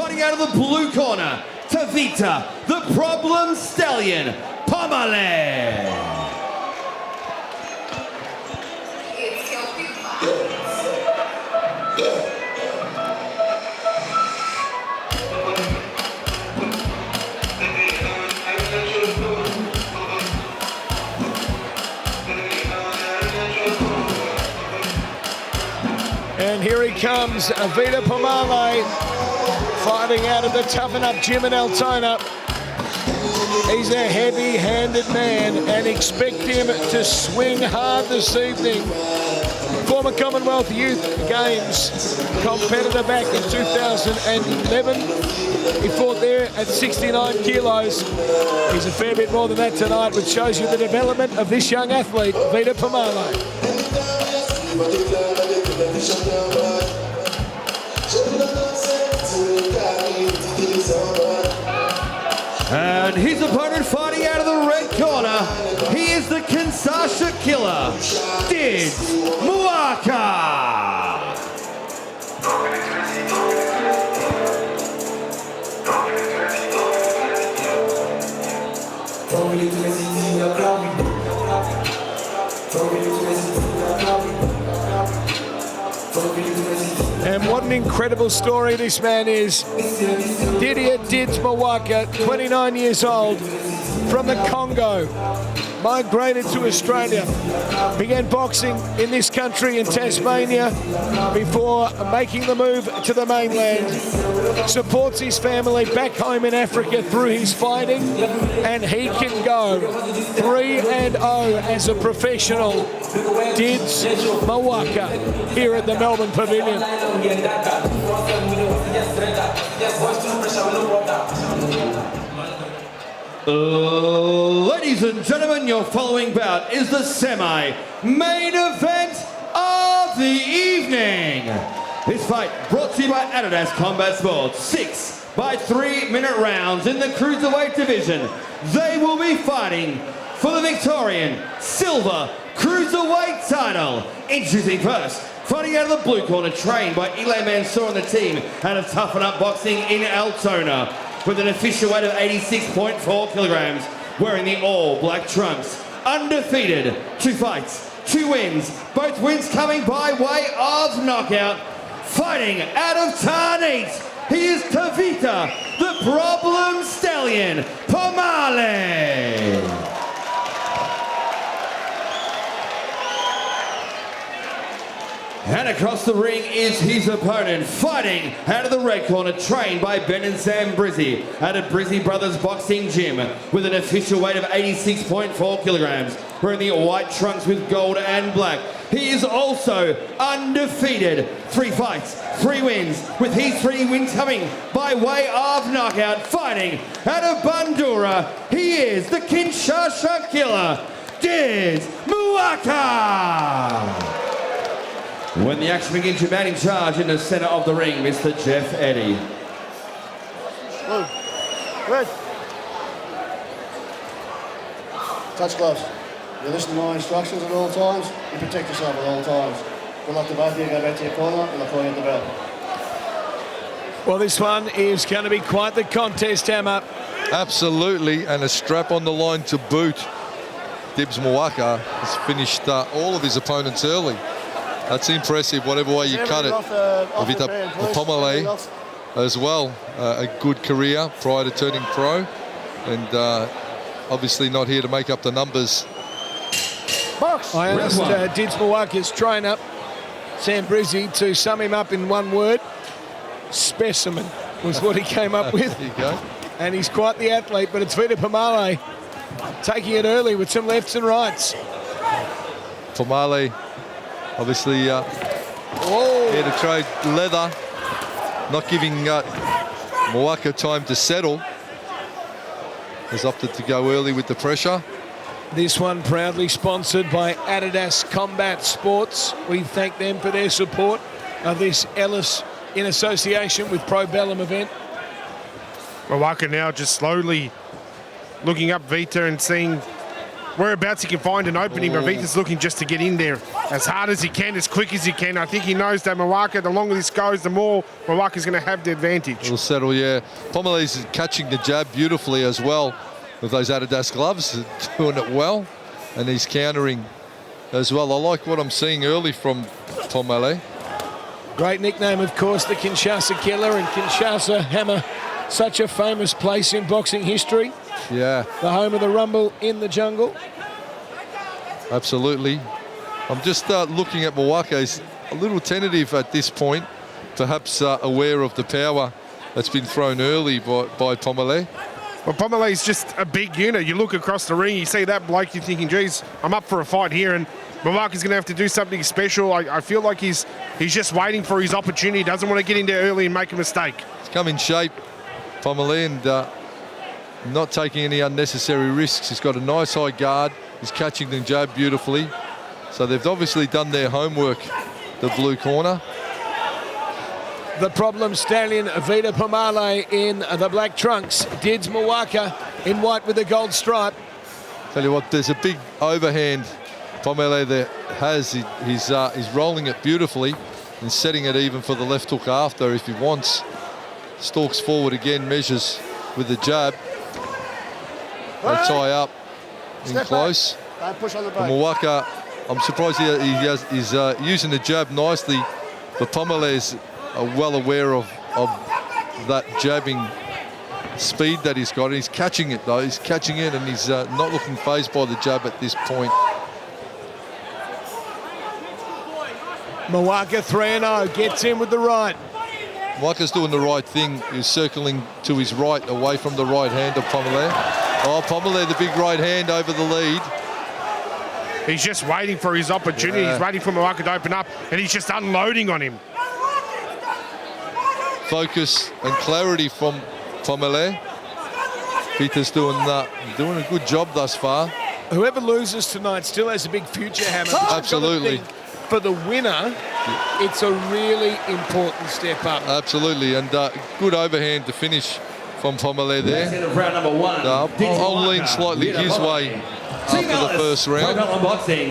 fighting out of the blue corner, to Vita, the problem stallion, Pomale. And here he comes, Vita Pomale, fighting out of the Toughen Up gym in Altona. He's a heavy-handed man, and expect him to swing hard this evening. Former Commonwealth Youth Games competitor back in 2011. He fought there at 69 kilos. He's a fair bit more than that tonight, which shows you the development of this young athlete, Vita Pomale. And his opponent fighting out of the red corner, he is the Kinshasa killer, Mwaka. And what an incredible story this man is. Didier Dids Mwaka, 29 years old, from the Congo, migrated to Australia, began boxing in this country in Tasmania before making the move to the mainland, supports his family back home in Africa through his fighting, and he can go 3-0 as a professional. Dids Mwaka here at the Melbourne Pavilion. Ladies and gentlemen, your following bout is the semi-main event of the evening. This fight brought to you by Adidas Combat Sports. 6 by 3-minute rounds in the cruiserweight division. They will be fighting for the Victorian Silver Cruiserweight title. Introducing first, fighting out of the blue corner, trained by Eli Mansour and the team out of Toughen Up Boxing in Altona, with an official weight of 86.4 kilograms, wearing the all-black trunks. Undefeated, 2 fights, 2 wins, both wins coming by way of knockout. Fighting out of Tarneit, he is Vita, the problem stallion, Pomale. And across the ring is his opponent, fighting out of the red corner, trained by Ben and Sam Brizzy out of Brizzy Brothers Boxing Gym, with an official weight of 86.4 kilograms, wearing the white trunks with gold and black. He is also undefeated, 3 fights, 3 wins, with his 3 wins coming by way of knockout. Fighting out of Bandura, he is the Kinshasa killer, Dids Mwaka. When the action begins, your man in charge in the center of the ring, Mr. Jeff Eddy. Red. Touch gloves. You listen to my instructions at all times, you protect yourself at all times. Good luck to both of you, go back to your corner, and I'll call you at the bell. Well, this one is going to be quite the contest, Hammer. Absolutely, and a strap on the line to boot. Dids Mwaka has finished all of his opponents early. That's impressive, whatever way you cut it. Vita Pomale as well, a good career prior to turning pro, and obviously not here to make up the numbers. I asked Dids Mwaka's trainer, Sam Brizzy, to sum him up in one word. Specimen was what he came up with. There you go. And he's quite the athlete, but it's Vita Pomale taking it early with some lefts and rights. Pomale obviously here to trade leather, not giving Mwaka time to settle. Has opted to go early with the pressure. This one proudly sponsored by Adidas Combat Sports. We thank them for their support of this Ellis in association with Pro Bellum event. Mwaka now just slowly looking up Vita and seeing whereabouts he can find an opening, but Vita's looking just to get in there as hard as he can, as quick as he can. I think he knows that Mwaka, the longer this goes, the more Mwaka's going to have the advantage. It'll settle, yeah. Pomale's catching the jab beautifully as well with those Adidas gloves, doing it well, and he's countering as well. I like what I'm seeing early from Pomale. Great nickname, of course, the Kinshasa Killer, and Kinshasa Hammer, such a famous place in boxing history. Yeah. The home of the Rumble in the jungle. Absolutely. I'm just looking at Mwaka. He's a little tentative at this point, perhaps aware of the power that's been thrown early by Pomale. Well, Pomale's just a big unit. You look across the ring, you see that bloke, you're thinking, geez, I'm up for a fight here, and Mwaka's going to have to do something special. I feel like he's just waiting for his opportunity. He doesn't want to get in there early and make a mistake. He's come in shape, Pomale, and not taking any unnecessary risks. He's got a nice high guard. He's catching the jab beautifully. So they've obviously done their homework, the blue corner. The problem stallion, Vita Pomale in the black trunks. Dids Mwaka in white with a gold stripe. Tell you what, there's a big overhand Pomale there has. He's rolling it beautifully and setting it even for the left hook after if he wants. Stalks forward again, measures with the jab. They tie up in close. Don't push on the back. Mwaka, I'm surprised he's using the jab nicely, but Pomale is well aware of that jabbing speed that he's got. He's catching it though. He's catching it, and he's not looking fazed by the jab at this point. Mwaka 3-0, gets in with the right. Mwaka's doing the right thing. He's circling to his right, away from the right hand of Pomale. Oh, Pomale, the big right hand over the lead. He's just waiting for his opportunity. Yeah. He's waiting for Mwaka to open up, and he's just unloading on him. Focus and clarity from Pomale. Vita's doing a good job thus far. Whoever loses tonight still has a big future, Hammer. Absolutely. For the winner, it's a really important step up. Absolutely, and good overhand to finish from Pomale there. That's the end of round number one. I'll lean slightly his way after the first round.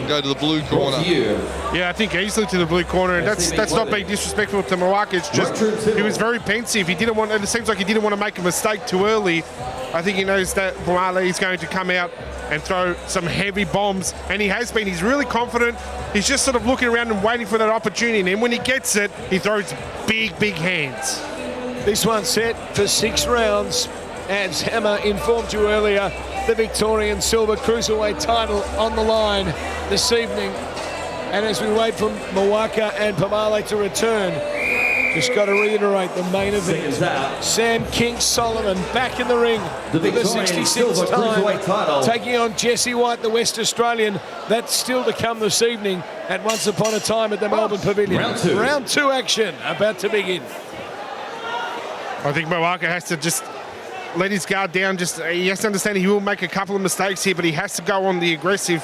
Go to the blue corner. Yeah, I think easily to the blue corner, and that's not being disrespectful to Mwaka. It's just he was very pensive. He didn't want, and it seems like he didn't want to make a mistake too early. I think he knows that Pomale is going to come out and throw some heavy bombs, and he has been. He's really confident. He's just sort of looking around and waiting for that opportunity, and then when he gets it, he throws big hands. This one's set for 6 rounds. As Hammer informed you earlier, the Victorian Silver Cruiserweight title on the line this evening. And as we wait for Mwaka and Pomale to return, just got to reiterate the main event. Sam King Solomon back in the ring for the 66th time, taking on Jesse White, the West Australian. That's still to come this evening at Once Upon a Time at the Melbourne Pavilion. Round two action about to begin. I think Mwaka has to just let his guard down. He has to understand he will make a couple of mistakes here, but he has to go on the aggressive.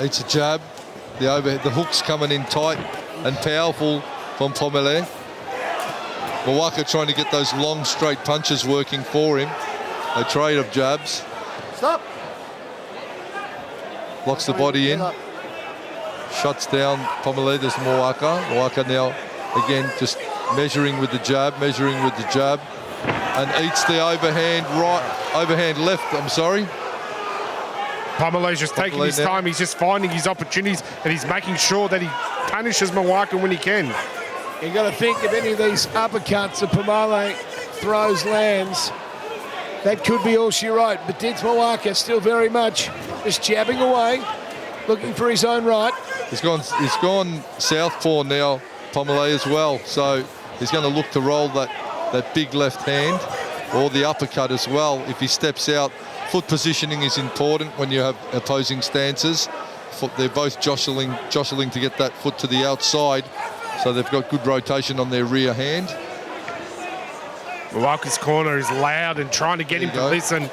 It's a jab. The hook's coming in tight and powerful from Pomale. Mwaka trying to get those long, straight punches working for him. A trade of jabs. Stop. Locks the body in. Shuts down Pomale. There's Mwaka. Mwaka now, again, just measuring with the jab, and eats the overhand left, I'm sorry. Pomale's just taking his time. He's just finding his opportunities, and he's making sure that he punishes Mwaka when he can. You got to think if any of these uppercuts that Pomale throws lands, that could be all she wrote. But Dids Mwaka still very much just jabbing away, looking for his own right. He's gone southpaw now, Pomale as well. So he's going to look to roll that big left hand or the uppercut as well. If he steps out, foot positioning is important when you have opposing stances. They're both jostling to get that foot to the outside, so they've got good rotation on their rear hand. Mwaka's corner is loud and trying to get him to listen.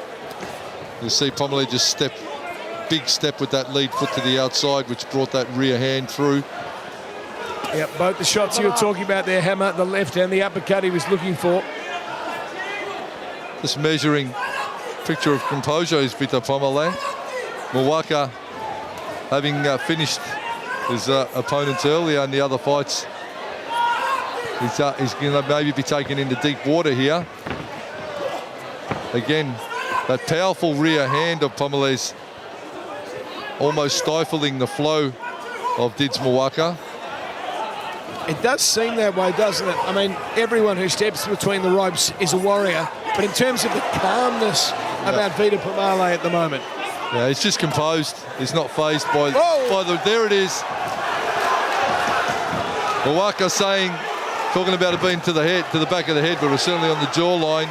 You see Pomale just big step with that lead foot to the outside, which brought that rear hand through. Yep, both the shots you were talking about there, Hammer, the left and the uppercut he was looking for. Just measuring Picture of composure is Vita Pomale. Mwaka, having finished his opponents earlier in the other fights, he's going to maybe be taken into deep water here. Again, that powerful rear hand of Pomale's almost stifling the flow of Dids Mwaka. It does seem that way, doesn't it? I mean, everyone who steps between the ropes is a warrior, but in terms of the calmness about Vita Pomale at the moment. Yeah, he's just composed. He's not phased by the... There it is. Mwaka saying, talking about it being to the head, to the back of the head, but it was certainly on the jawline.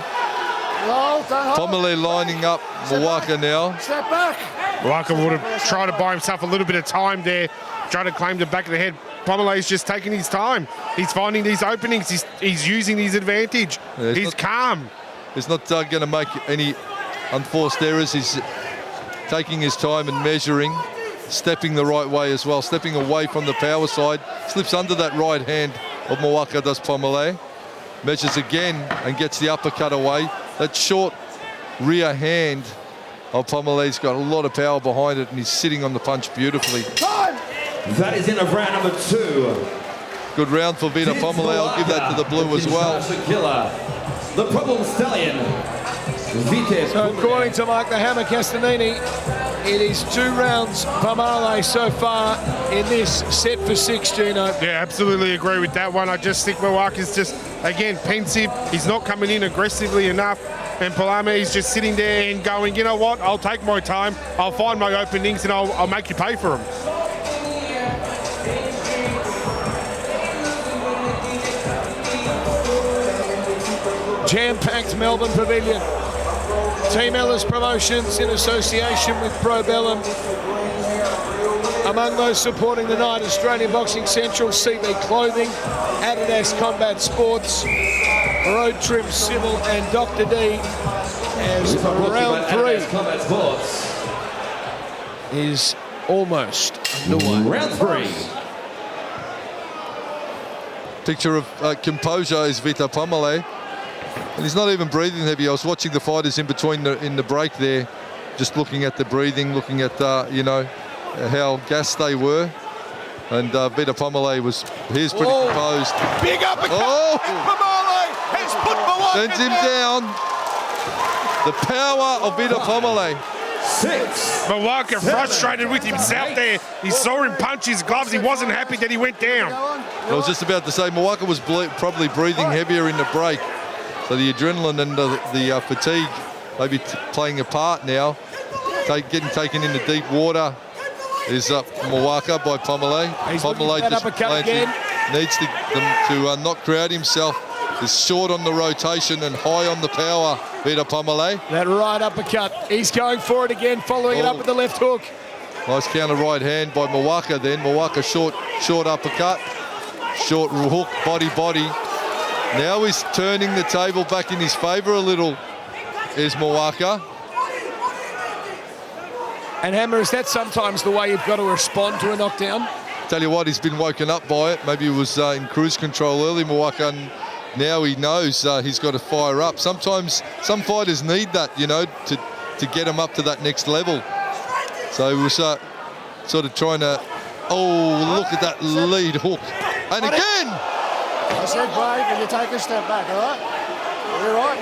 Pomale lining up Mwaka now. Step back. Mwaka would have tried to buy himself a little bit of time there, trying to claim the back of the head. Pomale's just taking his time. He's finding these openings. He's using his advantage. Yeah, he's calm. He's not going to make any unforced errors. He's taking his time and measuring, stepping the right way as well, stepping away from the power side. Slips under that right hand of Mwaka, does Pomale. Measures again and gets the uppercut away. That short rear hand of Pomale's got a lot of power behind it, and he's sitting on the punch beautifully. That is in of round number 2. Good round for Vita Pomale. I'll give that to the blue as well. Killer, the problem stallion, Vita. So according to Mike the Hammer Castanini, it is 2 rounds Pomale so far in this set for 6, Gino. Yeah, absolutely agree with that one. I just think Mwaka's just, again, pensive. He's not coming in aggressively enough. And Pomale is just sitting there and going, you know what, I'll take my time, I'll find my openings, and I'll make you pay for them. Jam-packed Melbourne Pavilion. Team Ellis Promotions in association with Pro Bellum. Among those supporting the night, Australian Boxing Central, CB Clothing, Adidas Combat Sports, Road Trim Civil, and Dr. D, as round 3 Combat Sports is almost underway. Round 3. Picture of composure is Vita Pomale. And he's not even breathing heavy. I was watching the fighters in between in the break there, just looking at the breathing, looking at, you know, how gassed they were. And Vita Pomale he's pretty composed. Big uppercut! Pomale has put Mwaka Sends him down. The power of Vita Pomale. 6. Mwaka frustrated with himself there. He saw him punch his gloves. He wasn't happy that he went down. I was just about to say, Mwaka was probably breathing heavier in the break. So the adrenaline and the fatigue maybe playing a part now. Getting taken into deep water is Mwaka by Pomale. Pomale just needs to not crowd himself. Is short on the rotation and high on the power, Vita Pomale. That right uppercut. He's going for it again, following it up with the left hook. Nice counter right hand by Mwaka then. Mwaka short uppercut. Short hook, body. Now he's turning the table back in his favour a little, is Mwaka. And Hammer, is that sometimes the way you've got to respond to a knockdown? Tell you what, he's been woken up by it. Maybe he was in cruise control early, Mwaka, and now he knows he's got to fire up. Sometimes some fighters need that, you know, to get them up to that next level. So he was sort of trying to, look at that lead hook. And again! I said break and you take a step back, all right? You all right?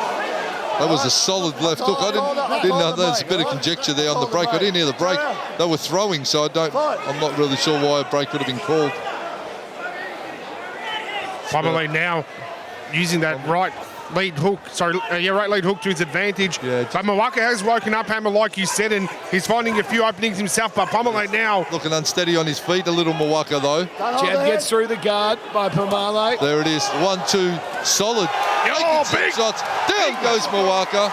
That was a solid left hook. I didn't know there's a bit of conjecture there on the break. I didn't hear the break. They were throwing, so I'm not really sure why a break would have been called. Pomale now using that right lead hook, right lead hook to his advantage. Yeah, but Mwaka has woken up, Hammer, like you said, and he's finding a few openings himself, but Pomale now looking unsteady on his feet, a little Mwaka though. Jab gets through the guard by Pomale. There it is, 1-2, solid. Big Shots. Down goes Mwaka.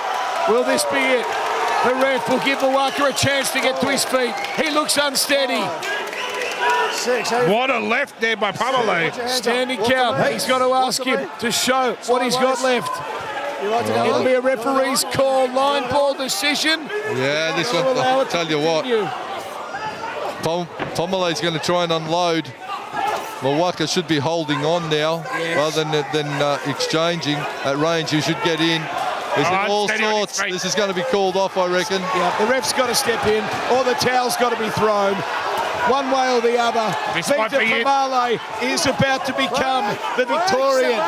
Will this be it? The ref will give Mwaka a chance to get to his feet. He looks unsteady. 6. What a left there by Pomale. Standing count. He's got to ask him to show what he's got left. It'll be a referee's call, line ball decision. Yeah, this one, I'll tell you what. Pomale's going to try and unload. Mwaka should be holding on now rather than exchanging at range. He should get in. There's all steady on his sorts. feet. This is going to be called off, I reckon. Yeah, the ref's got to step in, or the towel's got to be thrown. One way or the other. This might Vita be it. Pomale is about to become the Victorian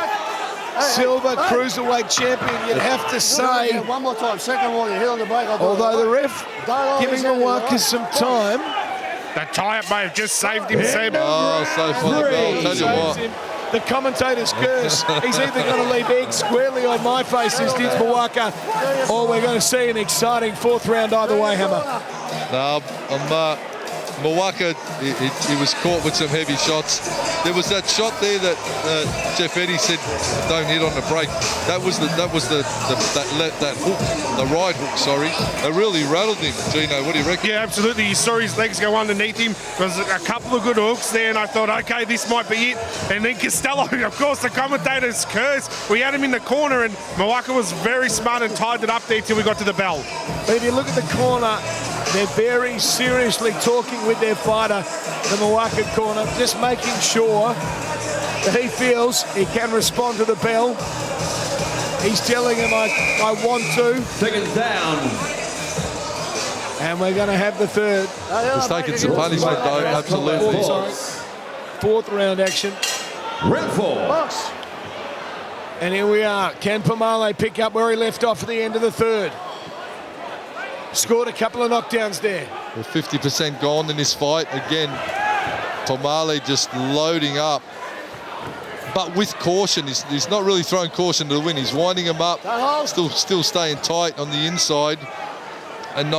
silver cruiserweight champion, you'd have to say. One more time, second one, you hit on the brake. Although the ref giving Mwaka some time. That tie-up may have just saved him, Seb. Oh, so for the goal. Tell you what. Saves him. The commentator's curse. He's either going to leave eggs squarely on my face as did Mwaka, or we're going to see an exciting fourth round either way, Hammer. No, Mwaka, he was caught with some heavy shots. There was that shot there that Jeff Eddy said don't hit on the brake. That was that hook, the right hook. Sorry, that really rattled him. Gino, what do you reckon? Yeah, absolutely. You saw his legs go underneath him. There was a couple of good hooks there, and I thought, okay, this might be it. And then Costello, of course, the commentator's curse. We had him in the corner, and Mwaka was very smart and tied it up there till we got to the bell. But if you look at the corner, they're very seriously talking with their fighter, the Mwaka corner, just making sure that he feels he can respond to the bell. He's telling him, I want to. Seconds down. And we're going to have the third. He's taking some punishment, though, absolutely. Fourth round action. Red 4. And here we are. Can Pomale pick up where he left off at the end of the third? Scored a couple of knockdowns there. With 50% gone in this fight. Again, Pomale just loading up. But with caution. He's not really throwing caution to the wind. He's winding him up. Still staying tight on the inside. And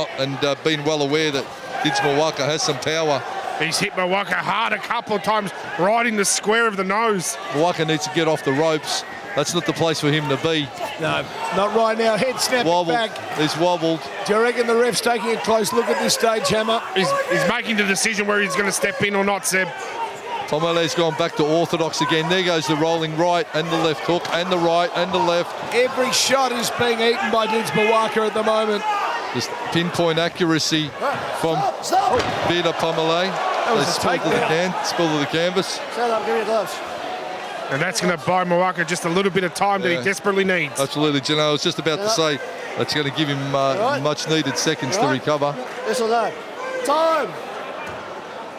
being well aware that Dids Mwaka has some power. He's hit Mwaka hard a couple of times, right in the square of the nose. Mwaka needs to get off the ropes. That's not the place for him to be. No, not right now. Head snapping Wobbled. back. He's wobbled. Do you reckon the ref's taking a close look at this stage, Hammer? He's making the decision where he's going to step in or not, Seb. Pomale's gone back to orthodox again. There goes the rolling right and the left hook and the right and the left. Every shot is being eaten by Dids Mwaka at the moment. Just pinpoint accuracy from Vita Pomale. That was a takedown. Spill to the canvas. Stand up, give me your gloves. And that's going to buy Mwaka just a little bit of time that he desperately needs. Absolutely, Gino. I was just about to say that's going to give him much needed seconds to recover. This or that. Time.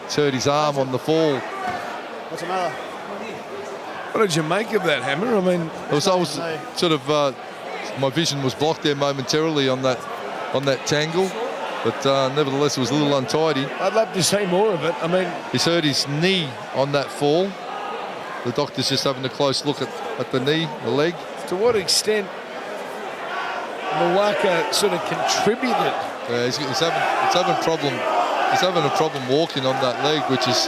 He's hurt his arm on the fall. What's the matter? What did you make of that, Hammer? I mean, I was sort of my vision was blocked there momentarily on that tangle, but nevertheless it was a little untidy. I'd love to see more of it. I mean, He's hurt his knee on that fall. The doctor's just having a close look at the knee, the leg. to what extent Mwaka sort of contributed? Yeah, he's having a problem walking on that leg, which is,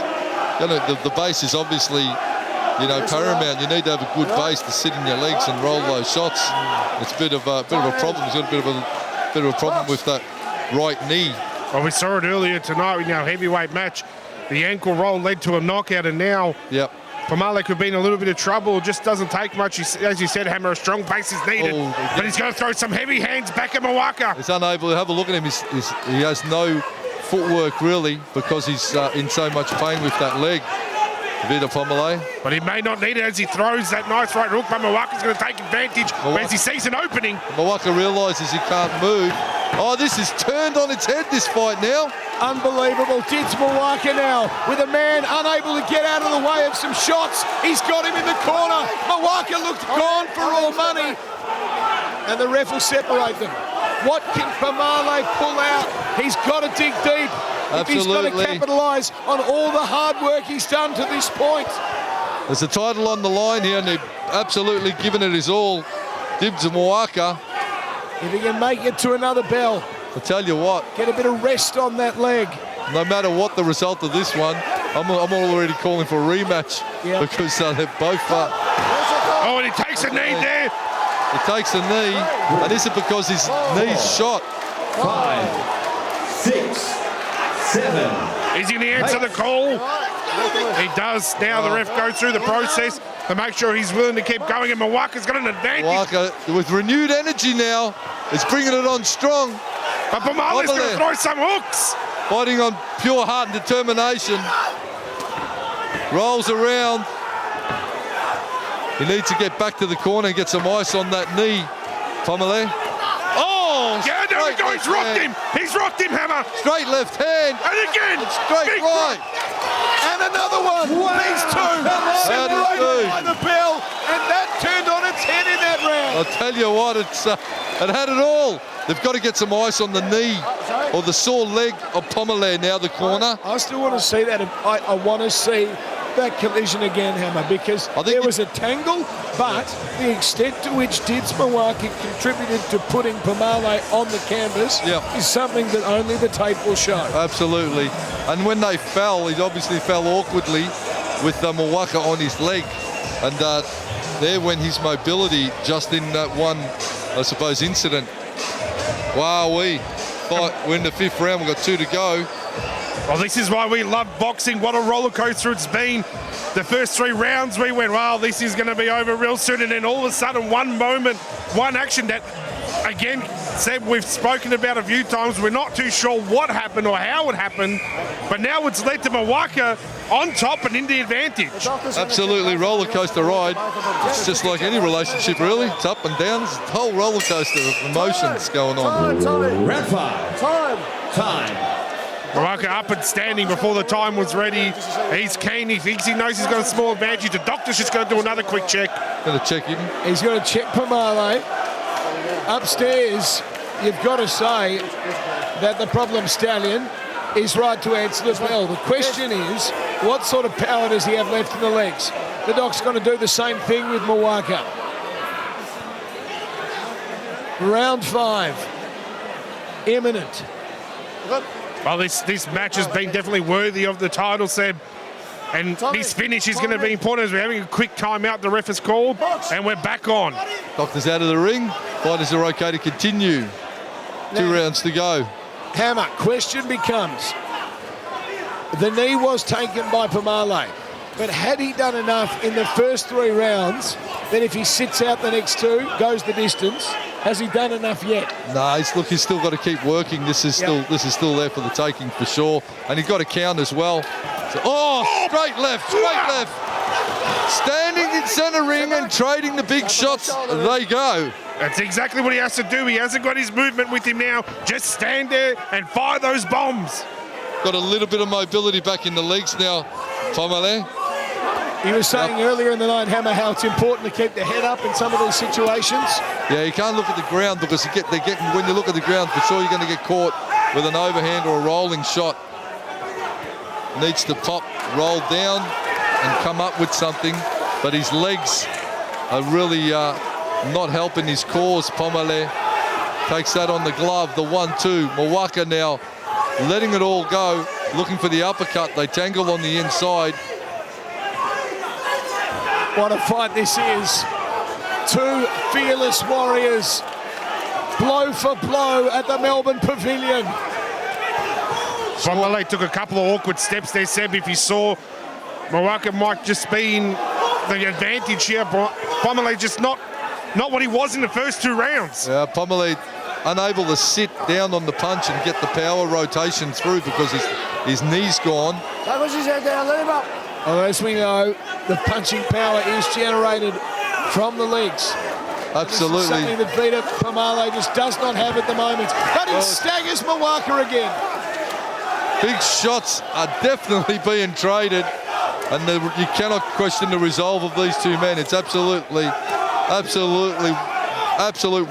the base is obviously, paramount. You need to have a good base to sit in your legs and roll those shots. It's a bit of a problem. He's got a bit of a problem with that right knee. Well, we saw it earlier tonight in our heavyweight match. The ankle roll led to a knockout, and now Pomale could be in a little bit of trouble. Just doesn't take much. As you said, Hammer, a strong base is needed. But he's going to throw some heavy hands back at Mwaka. He's unable to have a look at him. He has no footwork, really, because he's in so much pain with that leg. Vita Pomale. But he may not need it as he throws that nice right hook, but Mwaka's going to take advantage as he sees an opening. Mwaka realises he can't move. Oh, this is turned on its head, this fight now. Unbelievable. Dids Mwaka now with a man unable to get out of the way of some shots. He's got him in the corner. Mwaka looked gone for all money. And the ref will separate them. What can Pomale pull out? He's got to dig deep. If he's got to capitalise on all the hard work he's done to this point. There's a title on the line here, and they've absolutely given it his all. Dids Mwaka. If he can make it to another bell. I tell you what. Get a bit of rest on that leg. No matter what the result of this one, I'm already calling for a rematch because they're both... oh, and he takes a knee there. He takes a knee, and this is because his knee's shot. 5, 6, 7. Is he going to answer the call? He does. Now the ref goes through the process to make sure he's willing to keep going, and Mwaka's got an advantage. Mwaka, with renewed energy now, is bringing it on strong. But Pomale's going to throw some hooks. Fighting on pure heart and determination. Rolls around. He needs to get back to the corner and get some ice on that knee. Pomale. Oh, Yeah, there we go. He's rocked him. He's rocked him, Hammer. Straight left hand. And again. Straight big right. And another one. These two separated by the bell, and that turned on its head in that round. I'll tell you what, it had it all. They've got to get some ice on the knee or the sore leg of Pomale now, the corner. I still want to see that. I want to see that collision again, Hammer, because there was a tangle, but the extent to which Dids Mwaka contributed to putting Pomale on the canvas is something that only the tape will show. Absolutely. And when they fell, he obviously fell awkwardly with Mwaka on his leg. And there went his mobility just in that one, I suppose, incident. Wow, we're in the 5th round, we've got 2 to go. Well, this is why we love boxing. What a roller coaster it's been. The first 3 rounds, we went, well, this is going to be over real soon. And then all of a sudden, one moment, one action that, again, Seb, we've spoken about a few times. We're not too sure what happened or how it happened. But now it's led to Mwaka on top and in the advantage. Absolutely, roller coaster ride. It's just like any relationship, really. It's up and down. It's a whole roller coaster of emotions going on. Round 5. Time. Mwaka up and standing before the time was ready. He's keen. He thinks he knows he's got a small advantage. The doctor's just going to do another quick check. Going to check him. He's going to check Pomale. Upstairs, you've got to say that the problem stallion is right to answer the bell. The question is, what sort of power does he have left in the legs? The doc's going to do the same thing with Mwaka. Round 5. Imminent. Well, this match has been definitely worthy of the title, Seb. And this finish is going to be important as we're having a quick timeout. The ref has called, and we're back on. Doctor's out of the ring. Fighters are okay to continue. 2 rounds to go. Hammer, question becomes, the knee was taken by Pomale, but had he done enough in the first 3 rounds, then if he sits out the next 2, goes the distance, has he done enough yet? No, he's still got to keep working. This is still there for the taking for sure. And he's got to count as well. So, straight left. Standing in centre ring and trading the big shots. They go. That's exactly what he has to do. He hasn't got his movement with him now. Just stand there and fire those bombs. Got a little bit of mobility back in the legs now, Pomale. He was saying earlier in the night, Hammer, how it's important to keep the head up in some of these situations. Yeah, you can't look at the ground because when you look at the ground, for sure you're going to get caught with an overhand or a rolling shot. Needs to pop, roll down and come up with something, but his legs are really not helping his cause. Pomale takes that on the glove, the 1-2. Mwaka now letting it all go, looking for the uppercut. They tangle on the inside. What a fight this is. 2 fearless warriors, blow for blow at the Melbourne Pavilion. Pomale took a couple of awkward steps there, Seb. If you saw, Mwaka might just be in the advantage here. Pomale just not what he was in the first 2 rounds. Yeah, Pomale unable to sit down on the punch and get the power rotation through because his knee's gone. Push his head down, let him up. Well, as we know, the punching power is generated from the legs. Absolutely. Something that Vita Pomale just does not have at the moment. But he staggers Mwaka again. Big shots are definitely being traded, and you cannot question the resolve of these 2 men. It's absolute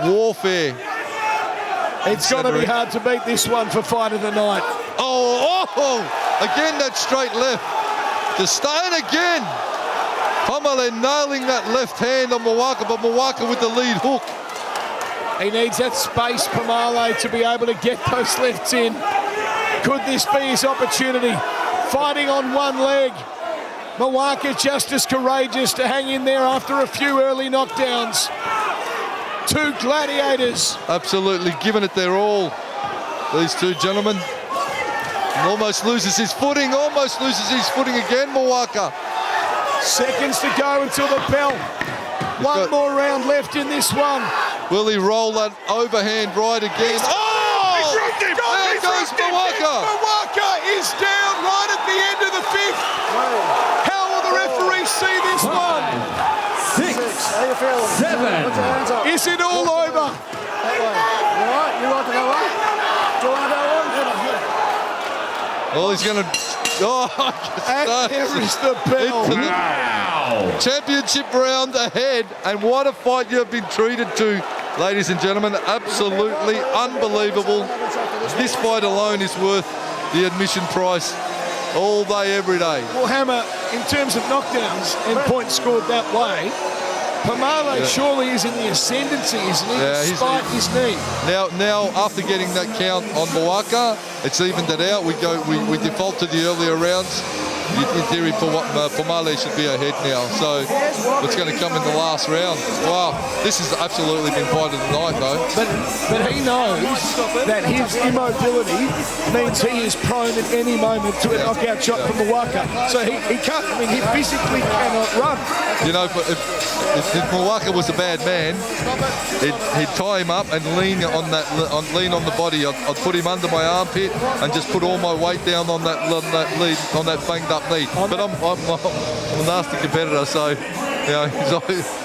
warfare. It's got to be hard to beat this one for fight of the night. Again that straight left. To stay in again. Pomale nailing that left hand on Mwaka, but Mwaka with the lead hook. He needs that space, Pomale, to be able to get those lefts in. Could this be his opportunity? Fighting on one leg. Mwaka just as courageous to hang in there after a few early knockdowns. 2 gladiators. Absolutely giving it their all. These 2 gentlemen. And almost loses his footing again, Mwaka. Seconds to go until the bell. One more round left in this one. Will he roll that overhand right again? There goes Mwaka. Mwaka is down right at the end of the 5th. How will the referee see this one? 6, 7. Is it all over? That way. You all right? You like to go on? Do you want to go on? Oh, he's going to... Oh, And there is the bell. Wow. championship round ahead, and what a fight you have been treated to, ladies and gentlemen. Absolutely unbelievable. This fight alone is worth the admission price all day, every day. Well, Hammer, in terms of knockdowns and points scored that way, Pomale surely is in the ascendancy, isn't he? Yeah, despite his knee. Now, after getting that count on Mwaka, it's evened it out. We default to the earlier rounds. In theory, Pomale should be ahead now. So what's going to come in the last round? Wow, this has absolutely been fight of the night, though. But he knows that his immobility means he is prone at any moment to a knockout shot from Mwaka. So he can't. I mean, he physically cannot run. You know, if Mwaka was a bad man, he'd tie him up and lean on the body. I'd put him under my armpit and just put all my weight down on that banged up knee. But I'm a nasty competitor, so you know,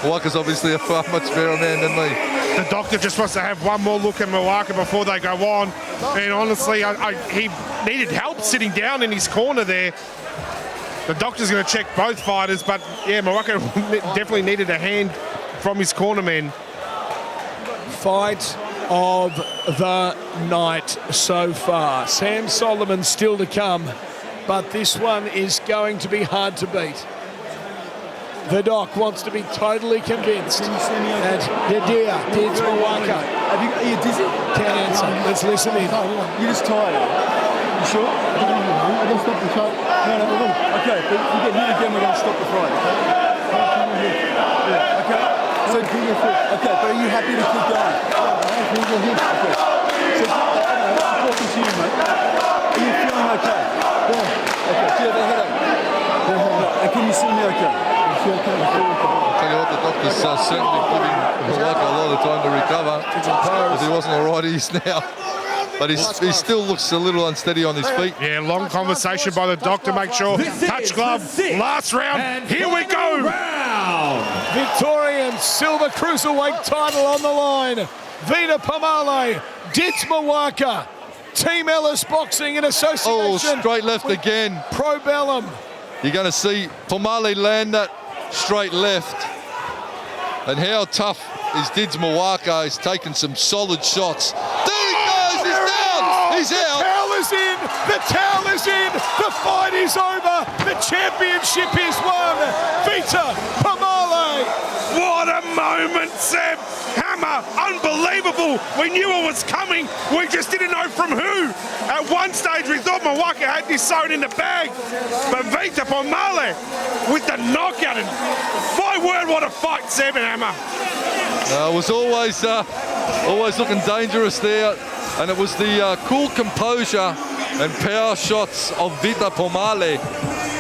Mwaka's obviously a far much better man than me. The doctor just wants to have one more look at Mwaka before they go on. And honestly, he needed help sitting down in his corner there. The doctor's going to check both fighters, but yeah, Mwaka definitely needed a hand from his cornerman. Fight of the night so far. Sam Solomon still to come, but this one is going to be hard to beat. The doc wants to be totally convinced that Dids Mwaka. Are you dizzy? Can't answer. Let's listen in. You're just tired. You sure? I don't stop the fight. No. Okay, but if you get hit again, we're going to stop the fight. Yeah, okay. So, okay, but are you happy to keep going? Okay. So, I'm talking to you, mate. Are you feeling okay? Yeah. Okay. Do you have a headache? And can you see me okay? Tell you what, the doctor's certainly giving Mwaka a lot of time to recover, because he wasn't all right, he's now. But he still looks a little unsteady on his feet. Yeah, long conversation by the doctor, make sure. Touch glove, last round, here we go. Victorian silver cruiserweight title on the line. Vita Pomale, Dids Mwaka. Team Ellis Boxing in association. Oh, straight left again. Pro Bellum. You're going to see Pomale land that straight left. And how tough is Dids Mwaka? He's taken some solid shots. There he goes, he's down, he's out. The towel is in, the towel is in, the fight is over, the championship is won. Vita Pomale. What a moment, Seb. Hammer, unbelievable. We knew it was coming. We just didn't know from who. At one stage, we thought Mwaka had this sewn in the bag. But Vita Pomale with the knockout. And my word, what a fight, Seb and Hammer. It was always looking dangerous there. And it was the cool composure and power shots of Vita Pomale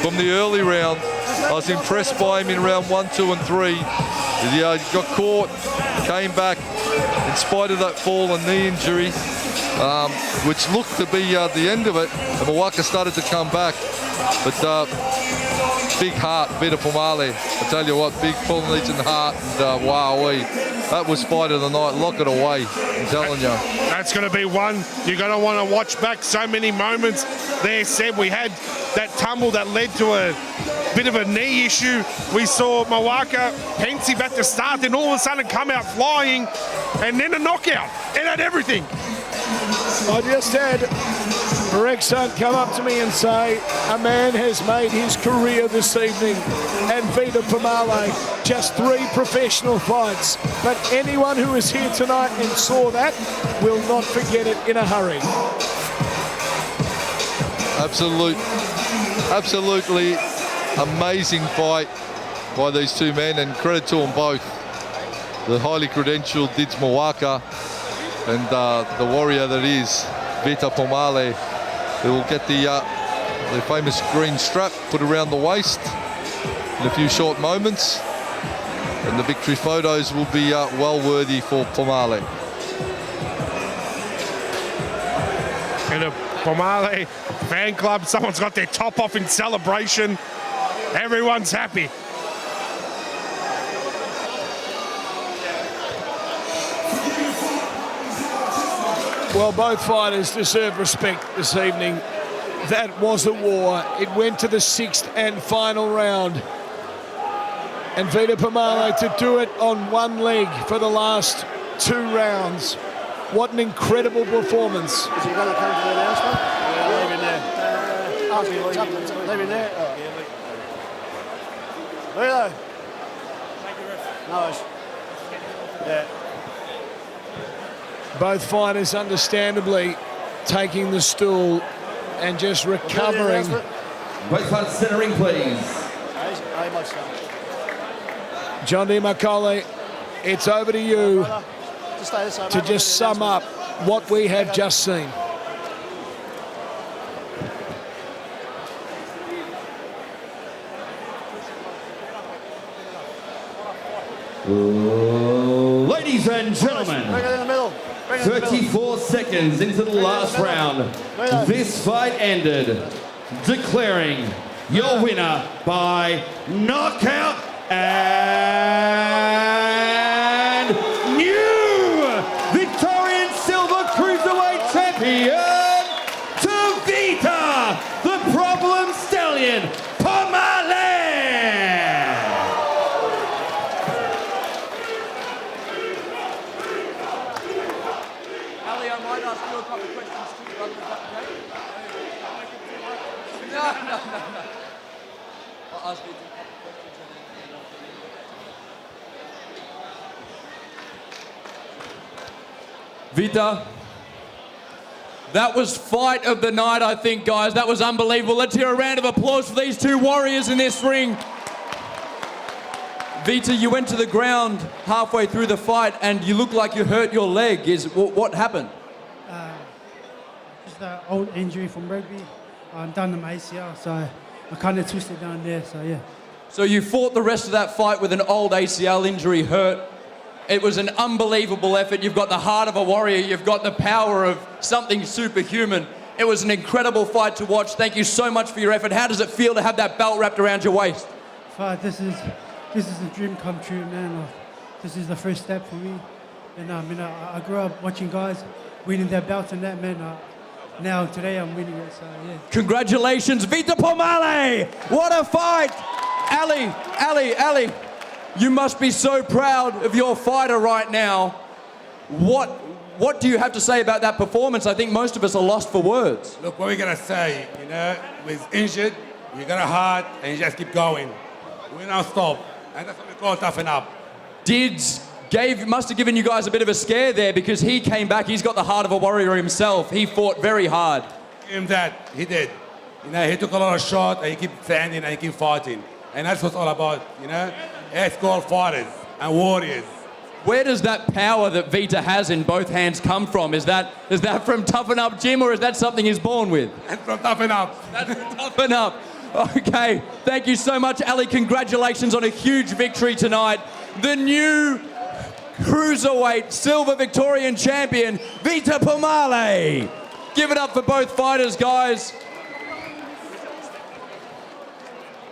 from the early round. I was impressed by him in round 1, 2, and 3. He got caught, came back in spite of that fall and knee injury, which looked to be the end of it. And Mwaka started to come back. But big heart, Vita Pomale. I tell you what, big Polynesian heart. And wowee, that was fight of the night. Lock it away, I'm telling you. That's going to be one you're going to want to watch back. So many moments there, Seb. We had that tumble that led to a bit of a knee issue. We saw Mwaka pensive at the start, then all of a sudden come out flying, and then a knockout. It had everything. I just had Rex Hunt come up to me and say, a man has made his career this evening, and Vita Pomale, just 3 professional fights. But anyone who is here tonight and saw that will not forget it in a hurry. Absolutely amazing fight by these two men, and credit to them both. The highly credentialed Dids Mwaka and the warrior that is Vita Pomale, who will get the famous green strap put around the waist in a few short moments, and the victory photos will be well worthy for Pomale. And a Pomale fan club, someone's got their top off in celebration. Everyone's happy. Well, both fighters deserve respect this evening. That was a war. It went to the 6th and final round. And Vita Pomale to do it on one leg for the last 2 rounds. What an incredible performance. Is he going to come to the announcement? Yeah, leave him there. Leave him there. Oh. Vito. Thank you, ref. Nice. Yeah. Both fighters understandably taking the stool and just recovering. Both fighters centering, please. John D. Macaulay, it's over to you to just sum up what we have just seen. Ladies and gentlemen, 34 seconds into the last round, this fight ended, declaring your winner by knockout and new Victorian Silver Cruiserweight Champion to Vita, the Problem Stallion, Pomale! Ali, I might ask you a couple of questions too, brother. Is that okay? No. I'll ask you a couple of questions and then... Vita, that was fight of the night, I think, guys. That was unbelievable. Let's hear a round of applause for these 2 warriors in this ring. Vita, you went to the ground halfway through the fight and you look like you hurt your leg. What happened? Just an old injury from rugby. I'm done my ACL, so I kind of twisted down there, so yeah. So you fought the rest of that fight with an old ACL injury, hurt. It was an unbelievable effort. You've got the heart of a warrior. You've got the power of something superhuman. It was an incredible fight to watch. Thank you so much for your effort. How does it feel to have that belt wrapped around your waist? This is a dream come true, man. This is the first step for me. And I grew up watching guys winning their belts and that, man. Now today I'm winning it, so yeah. Congratulations, Vita Pomale! What a fight! Ali, you must be so proud of your fighter right now. What do you have to say about that performance? I think most of us are lost for words. Look, what we're gonna say, with injured, you got a heart, and you just keep going. We don't stop, and that's what we call toughen up. Must have given you guys a bit of a scare there because he came back. He's got the heart of a warrior himself. He fought very hard. Give him that. He did. He took a lot of shots, and he kept standing, and he kept fighting. And that's what it's all about, It's called fighters and warriors. Where does that power that Vita has in both hands come from? Is that from Toughen Up Gym, or is that something he's born with? That's from Toughen Up. That's from Toughen Up. Okay, thank you so much, Ali. Congratulations on a huge victory tonight. The new Cruiserweight Silver Victorian Champion, Vita Pomale. Give it up for both fighters, guys.